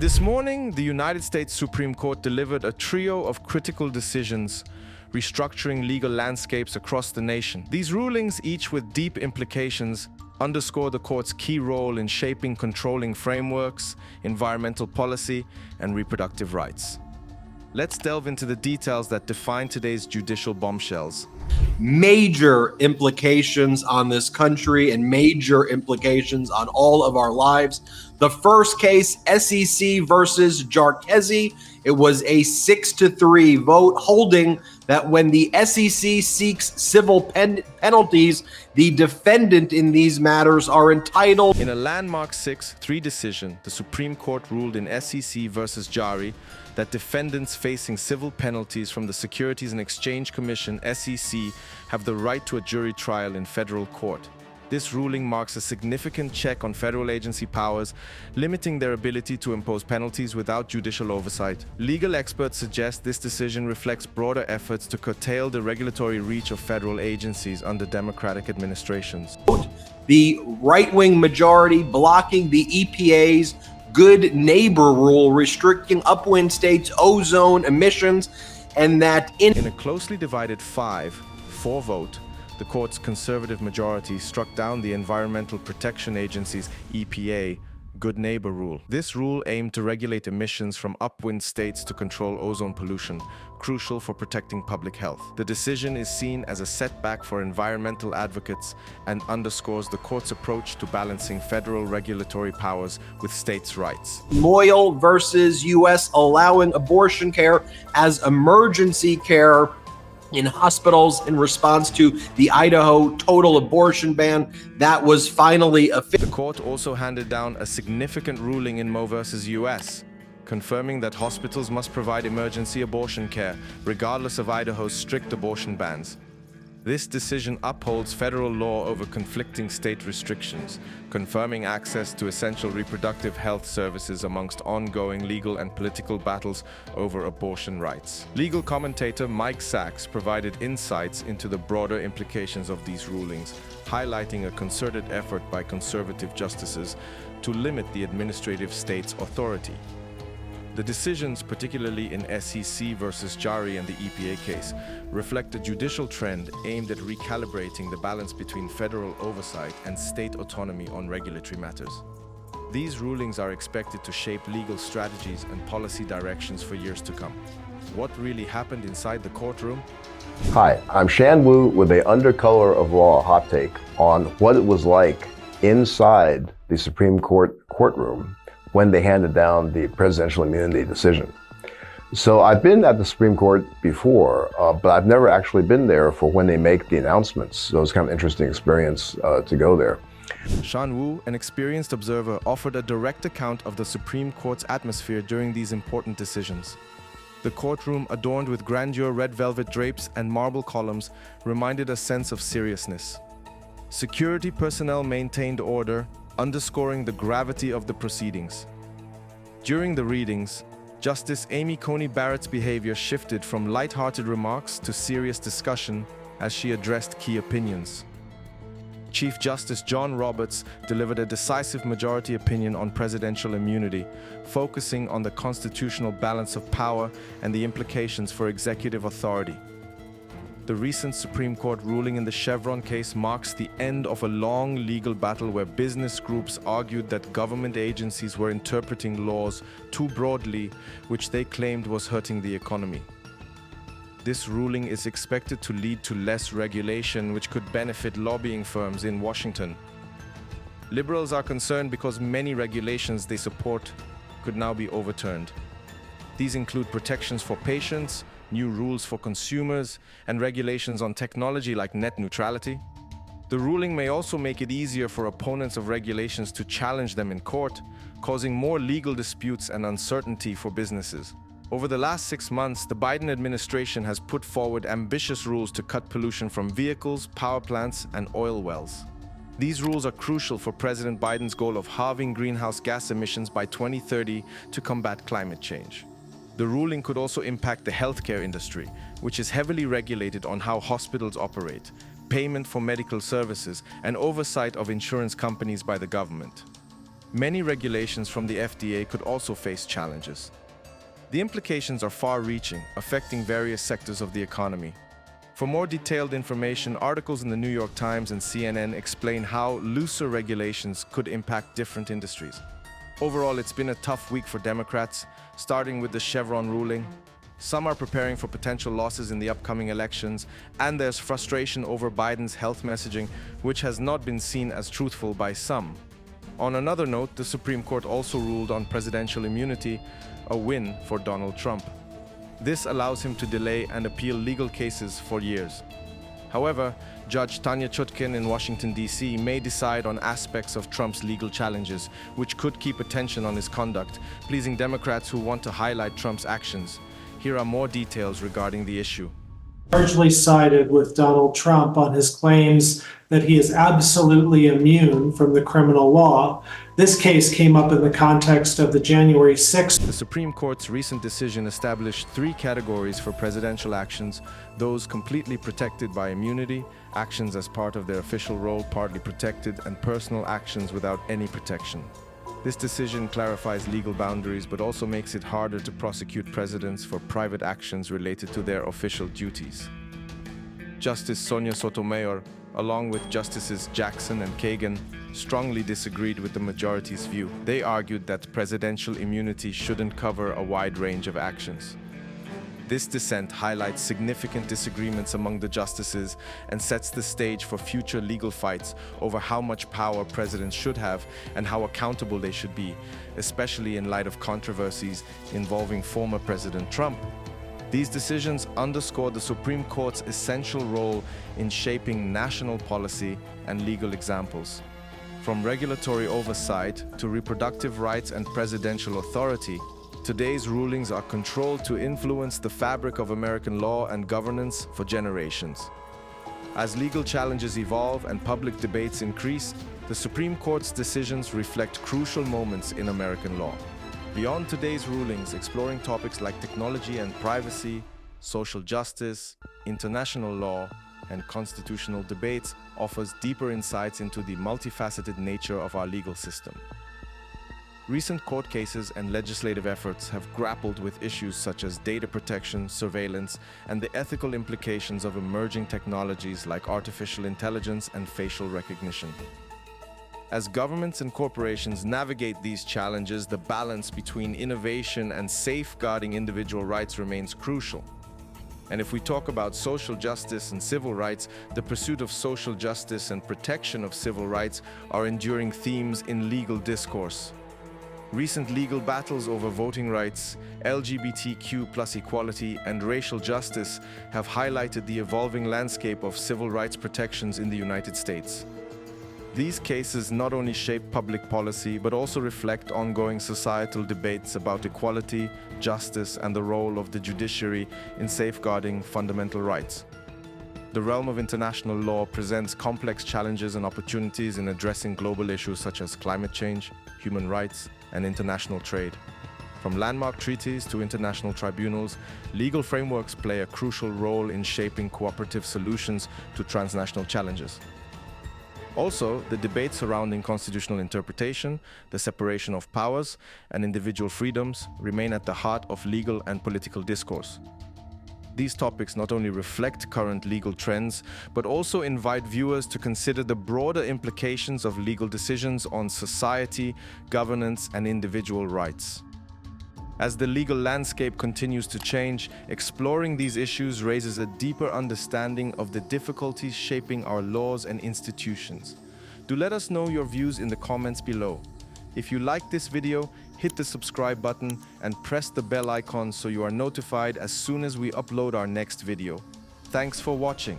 This morning, the United States Supreme Court delivered a trio of critical decisions, restructuring legal landscapes across the nation. These rulings, each with deep implications, underscore the court's key role in shaping controlling frameworks, environmental policy, and reproductive rights. Let's delve into the details that define today's judicial bombshells. Major implications on this country and major implications on all of our lives. The first case, SEC versus Jari. It was a 6-3 vote holding that when the SEC seeks civil penalties, the defendant in these matters are entitled. In a landmark 6-3 decision, the Supreme Court ruled in SEC versus Jari that defendants facing civil penalties from the Securities and Exchange Commission, SEC, have the right to a jury trial in federal court. This ruling marks a significant check on federal agency powers, limiting their ability to impose penalties without judicial oversight. Legal experts suggest this decision reflects broader efforts to curtail the regulatory reach of federal agencies under Democratic administrations. The right-wing majority blocking the EPA's Good Neighbor Rule, restricting upwind states' ozone emissions, and that in a closely divided 5-4 vote, the court's conservative majority struck down the Environmental Protection Agency's EPA Good Neighbor Rule. This rule aimed to regulate emissions from upwind states to control ozone pollution, crucial for protecting public health. The decision is seen as a setback for environmental advocates and underscores the court's approach to balancing federal regulatory powers with states' rights. Loyal versus U.S. allowing abortion care as emergency care in hospitals in response to the Idaho total abortion ban that was finally The court also handed down a significant ruling in Moe versus U.S., confirming that hospitals must provide emergency abortion care, regardless of Idaho's strict abortion bans. This decision upholds federal law over conflicting state restrictions, confirming access to essential reproductive health services amongst ongoing legal and political battles over abortion rights. Legal commentator Mike Sachs provided insights into the broader implications of these rulings, highlighting a concerted effort by conservative justices to limit the administrative state's authority. The decisions, particularly in SEC versus Jari and the EPA case, reflect a judicial trend aimed at recalibrating the balance between federal oversight and state autonomy on regulatory matters. These rulings are expected to shape legal strategies and policy directions for years to come. What really happened inside the courtroom? Hi, I'm Shan Wu with a Undercolor of Law hot take on what it was like inside the Supreme Court courtroom when they handed down the presidential immunity decision. So I've been at the Supreme Court before, but I've never actually been there for when they make the announcements. So it's kind of an interesting experience to go there. Shan Wu, an experienced observer, offered a direct account of the Supreme Court's atmosphere during these important decisions. The courtroom, adorned with grandeur red velvet drapes and marble columns, reminded a sense of seriousness. Security personnel maintained order, underscoring the gravity of the proceedings. During the readings, Justice Amy Coney Barrett's behavior shifted from light-hearted remarks to serious discussion as she addressed key opinions. Chief Justice John Roberts delivered a decisive majority opinion on presidential immunity, focusing on the constitutional balance of power and the implications for executive authority. The recent Supreme Court ruling in the Chevron case marks the end of a long legal battle where business groups argued that government agencies were interpreting laws too broadly, which they claimed was hurting the economy. This ruling is expected to lead to less regulation, which could benefit lobbying firms in Washington. Liberals are concerned because many regulations they support could now be overturned. These include protections for patients, new rules for consumers, and regulations on technology like net neutrality. The ruling may also make it easier for opponents of regulations to challenge them in court, causing more legal disputes and uncertainty for businesses. Over the last 6 months, the Biden administration has put forward ambitious rules to cut pollution from vehicles, power plants, and oil wells. These rules are crucial for President Biden's goal of halving greenhouse gas emissions by 2030 to combat climate change. The ruling could also impact the healthcare industry, which is heavily regulated on how hospitals operate, payment for medical services, and oversight of insurance companies by the government. many regulations from the FDA could also face challenges. The implications are far-reaching, affecting various sectors of the economy. For more detailed information, articles in the New York Times and CNN explain how looser regulations could impact different industries. Overall, it's been a tough week for Democrats, starting with the Chevron ruling. Some are preparing for potential losses in the upcoming elections, and there's frustration over Biden's health messaging, which has not been seen as truthful by some. On another note, the Supreme Court also ruled on presidential immunity, a win for Donald Trump. This allows him to delay and appeal legal cases for years. However, Judge Tanya Chutkin in Washington, D.C. may decide on aspects of Trump's legal challenges, which could keep attention on his conduct, pleasing Democrats who want to highlight Trump's actions. Here are more details regarding the issue. Largely sided with Donald Trump on his claims that he is absolutely immune from the criminal law. This case came up in the context of the January 6th. The Supreme Court's recent decision established 3 categories for presidential actions: those completely protected by immunity, actions as part of their official role partly protected, and personal actions without any protection. This decision clarifies legal boundaries but also makes it harder to prosecute presidents for private actions related to their official duties. Justice Sonia Sotomayor, along with Justices Jackson and Kagan, strongly disagreed with the majority's view. They argued that presidential immunity shouldn't cover a wide range of actions. This dissent highlights significant disagreements among the justices and sets the stage for future legal fights over how much power presidents should have and how accountable they should be, especially in light of controversies involving former President Trump. These decisions underscore the Supreme Court's essential role in shaping national policy and legal examples. From regulatory oversight to reproductive rights and presidential authority, today's rulings are controlled to influence the fabric of American law and governance for generations. As legal challenges evolve and public debates increase, the Supreme Court's decisions reflect crucial moments in American law. Beyond today's rulings, exploring topics like technology and privacy, social justice, international law, and constitutional debates offers deeper insights into the multifaceted nature of our legal system. Recent court cases and legislative efforts have grappled with issues such as data protection, surveillance, and the ethical implications of emerging technologies like artificial intelligence and facial recognition. As governments and corporations navigate these challenges, the balance between innovation and safeguarding individual rights remains crucial. And if we talk about social justice and civil rights, the pursuit of social justice and protection of civil rights are enduring themes in legal discourse. Recent legal battles over voting rights, LGBTQ+ equality, and racial justice have highlighted the evolving landscape of civil rights protections in the United States. These cases not only shape public policy, but also reflect ongoing societal debates about equality, justice, and the role of the judiciary in safeguarding fundamental rights. The realm of international law presents complex challenges and opportunities in addressing global issues such as climate change, human rights, and international trade. From landmark treaties to international tribunals, legal frameworks play a crucial role in shaping cooperative solutions to transnational challenges. Also, the debate surrounding constitutional interpretation, the separation of powers, and individual freedoms remain at the heart of legal and political discourse. These topics not only reflect current legal trends, but also invite viewers to consider the broader implications of legal decisions on society, governance, and individual rights. As the legal landscape continues to change, exploring these issues raises a deeper understanding of the difficulties shaping our laws and institutions. Do let us know your views in the comments below. If you like this video, hit the subscribe button and press the bell icon so you are notified as soon as we upload our next video. Thanks for watching.